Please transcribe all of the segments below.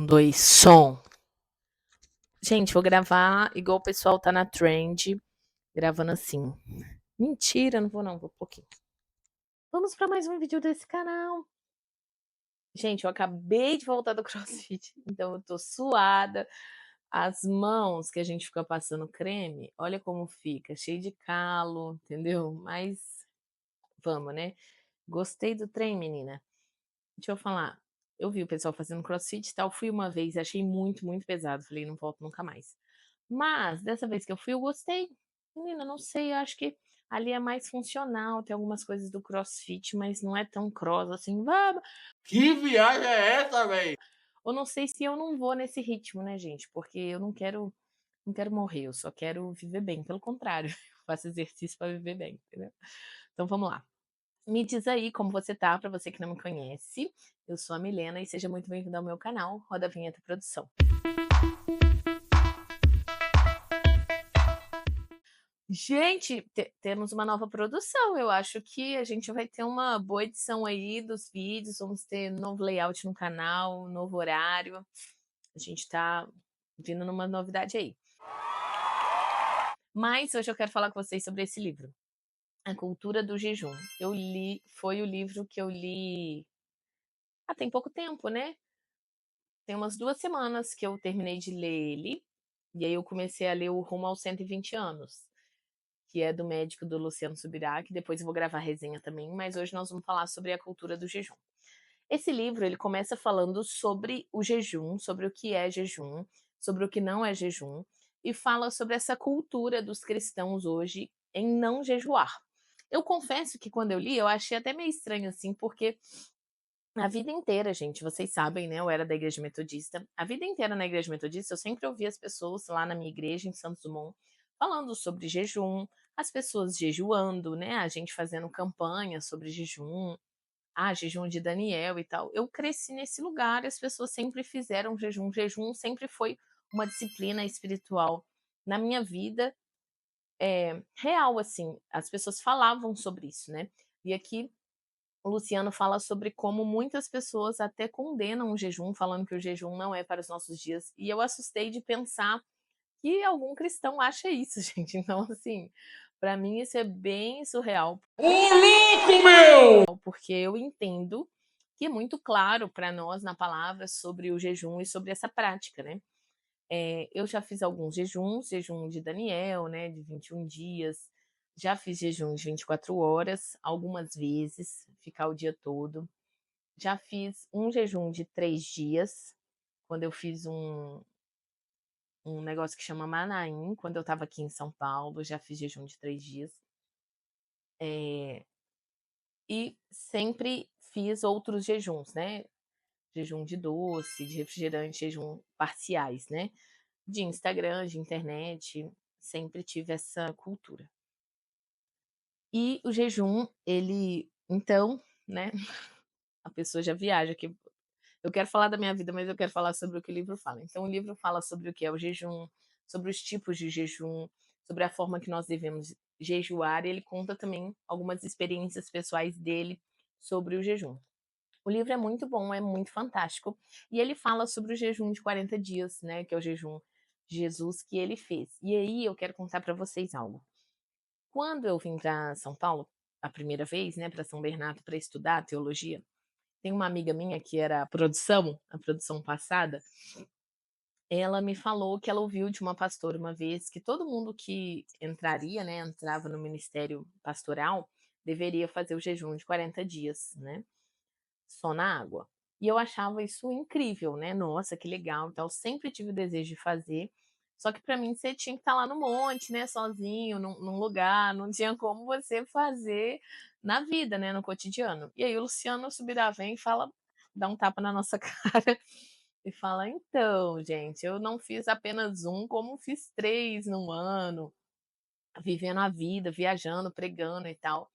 2, som. Gente, vou gravar igual o pessoal tá na trend, gravando assim. Mentira, não vou não, vou pouquinho. Vamos para mais um vídeo desse canal. Gente, eu acabei de voltar do CrossFit, então eu tô suada. As mãos que a gente fica passando creme, olha como fica, cheio de calo, entendeu? Mas vamos, né? Gostei do trem, menina. Deixa eu falar. Eu vi o pessoal fazendo CrossFit e tal, fui uma vez, achei muito, muito pesado. Falei, não volto nunca mais. Mas, dessa vez que eu fui, eu gostei. Menina, não sei, eu acho que ali é mais funcional, tem algumas coisas do CrossFit, mas não é tão cross assim, vamos. Que viagem é essa, velho? Eu não sei se eu não vou nesse ritmo, né, gente? Porque eu não quero morrer, eu só quero viver bem. Pelo contrário, eu faço exercício para viver bem, entendeu? Então vamos lá. Me diz aí como você tá, para você que não me conhece. Eu sou a Milena e seja muito bem-vindo ao meu canal, Roda a Vinheta Produção. Gente, temos uma nova produção. Eu acho que a gente vai ter uma boa edição aí dos vídeos. Vamos ter novo layout no canal, novo horário. A gente tá vindo numa novidade aí. Mas hoje eu quero falar com vocês sobre esse livro, A Cultura do Jejum. Foi o livro que eu li tem pouco tempo, né? Tem umas 2 semanas que eu terminei de ler ele. E aí eu comecei a ler o Rumo aos 120 anos. Que é do médico do Luciano Subirá, que depois eu vou gravar resenha também, mas hoje nós vamos falar sobre a cultura do jejum. Esse livro, ele começa falando sobre o jejum, sobre o que é jejum, sobre o que não é jejum, e fala sobre essa cultura dos cristãos hoje em não jejuar. Eu confesso que quando eu li, eu achei até meio estranho assim, porque a vida inteira, gente, vocês sabem, né? Eu era da igreja metodista. A vida inteira na igreja metodista, eu sempre ouvia as pessoas lá na minha igreja, em Santos Dumont, falando sobre jejum, as pessoas jejuando, né? A gente fazendo campanha sobre jejum, jejum de Daniel e tal. Eu cresci nesse lugar, as pessoas sempre fizeram jejum. Jejum sempre foi uma disciplina espiritual na minha vida, real, assim. As pessoas falavam sobre isso, né? E aqui o Luciano fala sobre como muitas pessoas até condenam o jejum, falando que o jejum não é para os nossos dias. E eu assustei de pensar que algum cristão acha isso, gente. Então, assim, para mim isso é bem surreal. Ô, louco, meu! Porque eu entendo que é muito claro para nós na palavra sobre o jejum e sobre essa prática, né? Eu já fiz alguns jejuns, jejum de Daniel, né, de 21 dias. Já fiz jejum de 24 horas, algumas vezes, ficar o dia todo. Já fiz um jejum de 3 dias, quando eu fiz um negócio que chama Manaim, quando eu estava aqui em São Paulo, já fiz jejum de 3 dias. E sempre fiz outros jejuns, né? Jejum de doce, de refrigerante, jejum parciais, né? De Instagram, de internet, sempre tive essa cultura. E o jejum, ele, então, né? A pessoa já viaja aqui. Eu quero falar da minha vida, mas eu quero falar sobre o que o livro fala. Então, o livro fala sobre o que é o jejum, sobre os tipos de jejum, sobre a forma que nós devemos jejuar, e ele conta também algumas experiências pessoais dele sobre o jejum. O livro é muito bom, é muito fantástico, e ele fala sobre o jejum de 40 dias, né, que é o jejum de Jesus que ele fez. E aí eu quero contar para vocês algo. Quando eu vim para São Paulo a primeira vez, né, para São Bernardo para estudar teologia, tem uma amiga minha que era a produção passada, ela me falou que ela ouviu de uma pastora uma vez que todo mundo que entraria, né, entrava no ministério pastoral, deveria fazer o jejum de 40 dias, né, só na água. E eu achava isso incrível, né? Nossa, que legal. Então, eu sempre tive o desejo de fazer. Só que para mim você tinha que estar lá no monte, né, sozinho, num lugar, não tinha como você fazer na vida, né, no cotidiano. E aí o Luciano Subirá vem e fala, dá um tapa na nossa cara e fala: então, gente, eu não fiz apenas um, como fiz 3 num ano, vivendo a vida, viajando, pregando e tal.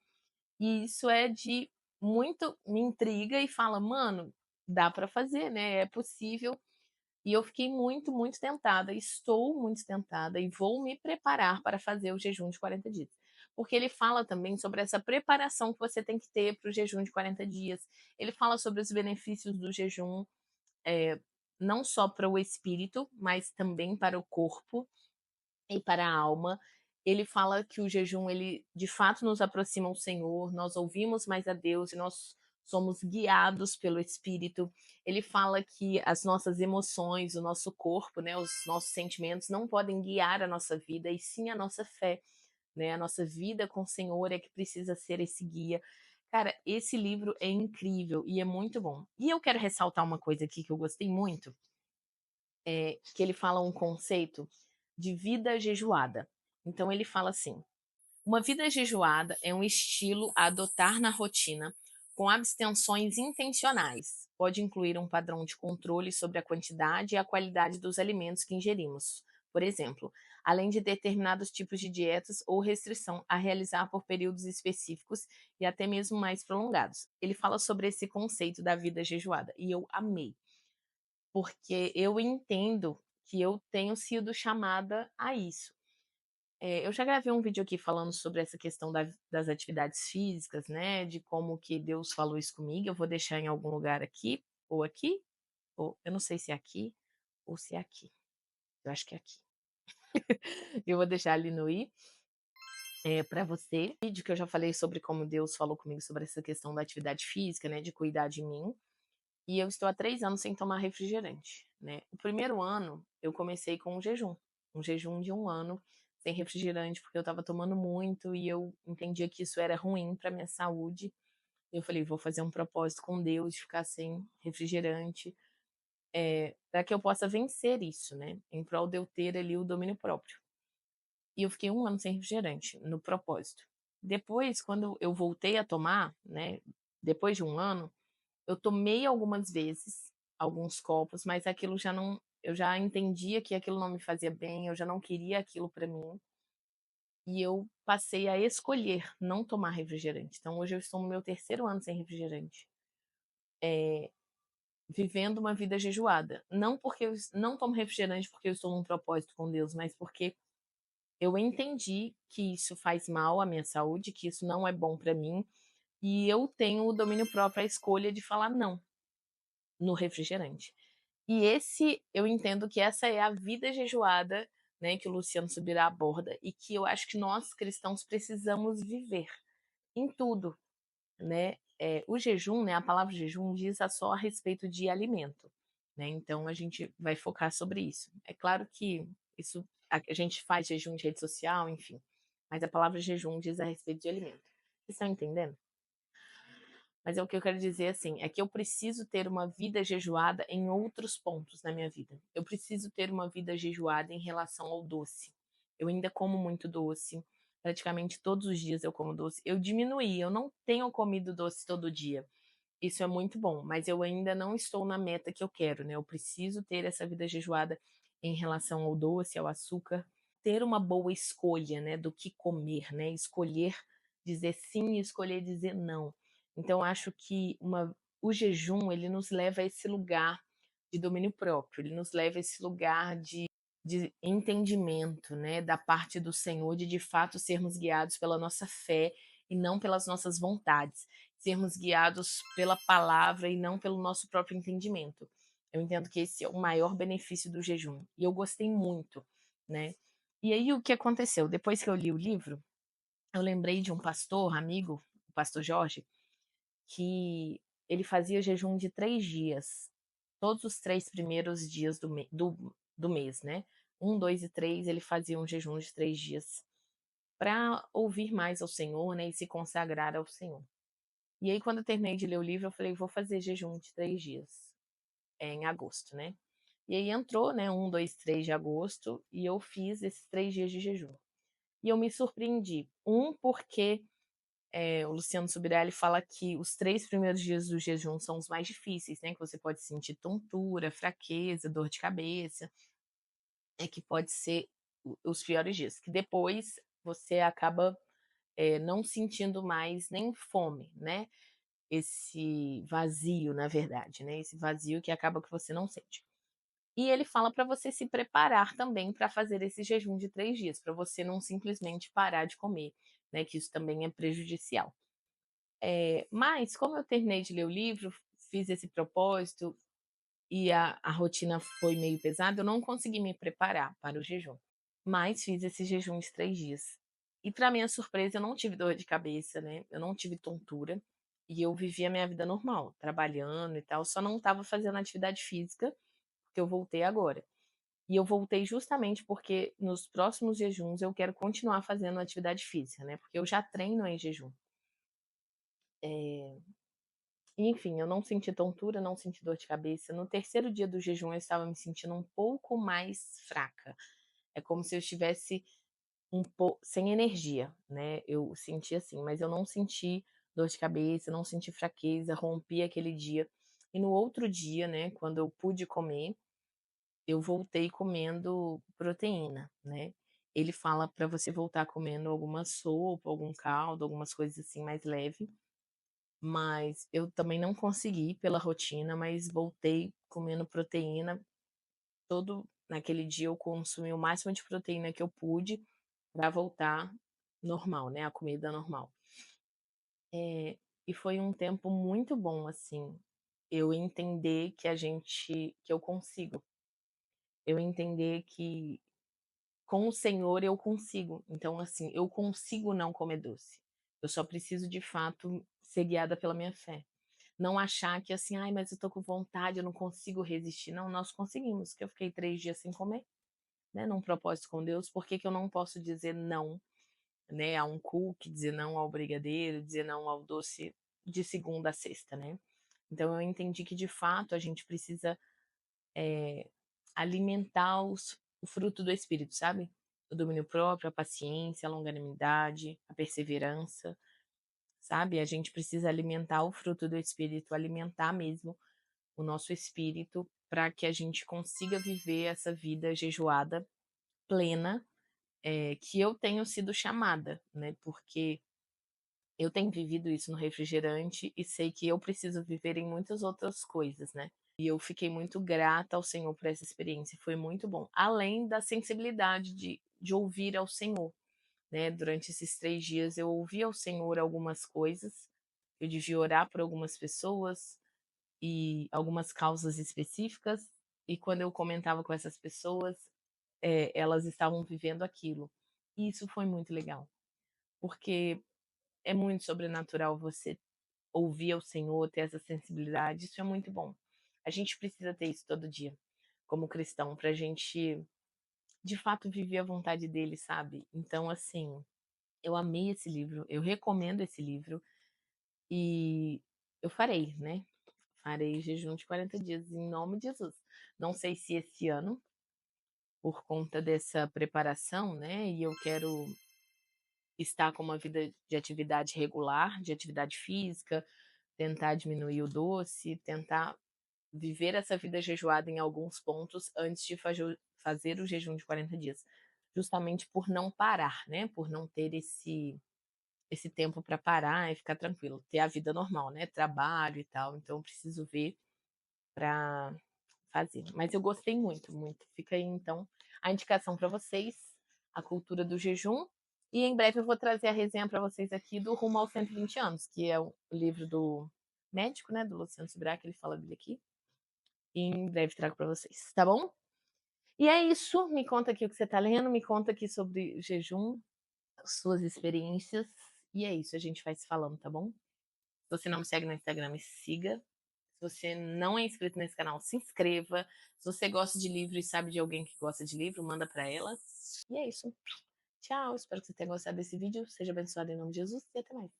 E isso é de muito me intriga e fala: mano, dá para fazer, né? É possível. E eu fiquei muito, muito tentada, estou muito tentada e vou me preparar para fazer o jejum de 40 dias. Porque ele fala também sobre essa preparação que você tem que ter para o jejum de 40 dias. Ele fala sobre os benefícios do jejum, não só para o espírito, mas também para o corpo e para a alma. Ele fala que o jejum, ele de fato nos aproxima ao Senhor, nós ouvimos mais a Deus e nós somos guiados pelo Espírito. Ele fala que as nossas emoções, o nosso corpo, né, os nossos sentimentos não podem guiar a nossa vida, e sim a nossa fé, né? A nossa vida com o Senhor é que precisa ser esse guia. Cara, esse livro é incrível e é muito bom. E eu quero ressaltar uma coisa aqui que eu gostei muito, que ele fala um conceito de vida jejuada. Então ele fala assim: uma vida jejuada é um estilo a adotar na rotina com abstenções intencionais. Pode incluir um padrão de controle sobre a quantidade e a qualidade dos alimentos que ingerimos. Por exemplo, além de determinados tipos de dietas ou restrição a realizar por períodos específicos e até mesmo mais prolongados. Ele fala sobre esse conceito da vida jejuada e eu amei, porque eu entendo que eu tenho sido chamada a isso. Eu já gravei um vídeo aqui falando sobre essa questão das atividades físicas, né? De como que Deus falou isso comigo. Eu vou deixar em algum lugar aqui, ou eu não sei se é aqui ou se é aqui. Eu acho que é aqui. Eu vou deixar ali no i para você. Vídeo que eu já falei sobre como Deus falou comigo sobre essa questão da atividade física, né? De cuidar de mim. E eu estou há 3 anos sem tomar refrigerante, né? O primeiro ano eu comecei com um jejum de 1 ano sem refrigerante, porque eu estava tomando muito e eu entendia que isso era ruim para minha saúde. Eu falei, vou fazer um propósito com Deus de ficar sem refrigerante, para que eu possa vencer isso, né? Em prol de eu ter ali o domínio próprio. E eu fiquei 1 ano sem refrigerante, no propósito. Depois, quando eu voltei a tomar, né? Depois de 1 ano, eu tomei algumas vezes, alguns copos, mas aquilo já não, eu já entendia que aquilo não me fazia bem, eu já não queria aquilo para mim, e eu passei a escolher não tomar refrigerante. Então hoje eu estou no meu terceiro ano sem refrigerante, vivendo uma vida jejuada. Não porque eu não tomo refrigerante porque eu estou num propósito com Deus, mas porque eu entendi que isso faz mal à minha saúde, que isso não é bom para mim, e eu tenho o domínio próprio, a escolha de falar não no refrigerante. E esse, eu entendo que essa é a vida jejuada, né, que o Luciano Subirá aborda e que eu acho que nós cristãos precisamos viver em tudo, né? O jejum, né, a palavra jejum diz só a respeito de alimento, né? Então a gente vai focar sobre isso. É claro que isso a gente faz jejum de rede social, enfim, mas a palavra jejum diz a respeito de alimento. Vocês estão entendendo? Mas é o que eu quero dizer assim, é que eu preciso ter uma vida jejuada em outros pontos na minha vida. Eu preciso ter uma vida jejuada em relação ao doce. Eu ainda como muito doce, praticamente todos os dias eu como doce. Eu diminuí, eu não tenho comido doce todo dia. Isso é muito bom, mas eu ainda não estou na meta que eu quero, né? Eu preciso ter essa vida jejuada em relação ao doce, ao açúcar, ter uma boa escolha, né, do que comer, né? Escolher dizer sim e escolher dizer não. Então, acho que o jejum, ele nos leva a esse lugar de domínio próprio, ele nos leva a esse lugar de entendimento, né, da parte do Senhor, de fato sermos guiados pela nossa fé e não pelas nossas vontades, sermos guiados pela palavra e não pelo nosso próprio entendimento. Eu entendo que esse é o maior benefício do jejum e eu gostei muito, né? E aí o que aconteceu? Depois que eu li o livro, eu lembrei de um pastor amigo, o pastor Jorge, que ele fazia jejum de 3 dias, todos os 3 primeiros dias do mês, né? 1, 2 e 3, ele fazia um jejum de 3 dias para ouvir mais ao Senhor, né? E se consagrar ao Senhor. E aí, quando eu terminei de ler o livro, eu falei, vou fazer jejum de 3 dias, em agosto, né? E aí entrou, né? 1, 2, 3 de agosto, e eu fiz esses 3 dias de jejum. E eu me surpreendi. Porque o Luciano Subirá fala que os 3 primeiros dias do jejum são os mais difíceis, né? Que você pode sentir tontura, fraqueza, dor de cabeça, que pode ser os piores dias. Que depois você acaba não sentindo mais nem fome, né? Esse vazio, na verdade, né? Esse vazio que acaba que você não sente. E ele fala para você se preparar também para fazer esse jejum de 3 dias, para você não simplesmente parar de comer, né? Que isso também é prejudicial. Mas, como eu terminei de ler o livro, fiz esse propósito, e a rotina foi meio pesada, eu não consegui me preparar para o jejum, mas fiz esses jejuns 3 dias. E para minha surpresa eu não tive dor de cabeça, né, eu não tive tontura, e eu vivi a minha vida normal, trabalhando e tal, só não estava fazendo atividade física, porque eu voltei agora. E eu voltei justamente porque nos próximos jejuns eu quero continuar fazendo atividade física, né, porque eu já treino em jejum. Eh Enfim, eu não senti tontura, não senti dor de cabeça. No terceiro dia do jejum, eu estava me sentindo um pouco mais fraca. É como se eu estivesse um pouco sem energia, né? Eu senti assim, mas eu não senti dor de cabeça, não senti fraqueza, rompi aquele dia. E no outro dia, né, quando eu pude comer, eu voltei comendo proteína, né? Ele fala para você voltar comendo alguma sopa, algum caldo, algumas coisas assim mais leve, mas eu também não consegui pela rotina, mas voltei comendo proteína todo naquele dia eu consumi o máximo de proteína que eu pude para voltar normal, né, a comida normal. E foi um tempo muito bom, assim, eu entender que eu consigo, eu entender que com o Senhor eu consigo. Então, assim, eu consigo não comer doce. Eu só preciso de fato ser guiada pela minha fé. Não achar que assim, ai, mas eu tô com vontade, eu não consigo resistir. Não, nós conseguimos, que eu fiquei 3 dias sem comer, né, num propósito com Deus, por que que eu não posso dizer não, né, a um cookie, dizer não ao brigadeiro, dizer não ao doce de segunda a sexta, né. Então eu entendi que de fato a gente precisa, alimentar o fruto do espírito, sabe. O domínio próprio, a paciência, a longanimidade, a perseverança, sabe. A gente precisa alimentar o fruto do espírito, alimentar mesmo o nosso espírito, para que a gente consiga viver essa vida jejuada plena, que eu tenho sido chamada, né, porque eu tenho vivido isso no refrigerante e sei que eu preciso viver em muitas outras coisas, né. E eu fiquei muito grata ao Senhor por essa experiência, foi muito bom. Além da sensibilidade de ouvir ao Senhor, né, durante esses 3 dias eu ouvi ao Senhor algumas coisas, eu devia orar por algumas pessoas, e algumas causas específicas, e quando eu comentava com essas pessoas, elas estavam vivendo aquilo. E isso foi muito legal, porque é muito sobrenatural você ouvir ao Senhor, ter essa sensibilidade, isso é muito bom. A gente precisa ter isso todo dia, como cristão, pra gente, de fato, viver a vontade dele, sabe. Então, assim, eu amei esse livro, eu recomendo esse livro, e eu farei, né. Farei jejum de 40 dias em nome de Jesus. Não sei se esse ano, por conta dessa preparação, né, e eu quero estar com uma vida de atividade regular, de atividade física, tentar diminuir o doce, tentar viver essa vida jejuada em alguns pontos antes de fazer o jejum de 40 dias. Justamente por não parar, né, por não ter esse tempo para parar e ficar tranquilo, ter a vida normal, né, trabalho e tal, então eu preciso ver para fazer. Mas eu gostei muito, muito. Fica aí então a indicação para vocês, a cultura do jejum. E em breve eu vou trazer a resenha para vocês aqui do Rumo aos 120 anos, que é o livro do médico, né, do Luciano Subirá, que ele fala dele aqui. E em breve trago para vocês, tá bom? E é isso. Me conta aqui o que você tá lendo, me conta aqui sobre jejum, suas experiências. E é isso, a gente vai se falando, tá bom? Se você não me segue no Instagram, me siga. Se você não é inscrito nesse canal, se inscreva. Se você gosta de livro e sabe de alguém que gosta de livro, manda para ela. E é isso. Tchau, espero que você tenha gostado desse vídeo. Seja abençoado em nome de Jesus e até mais.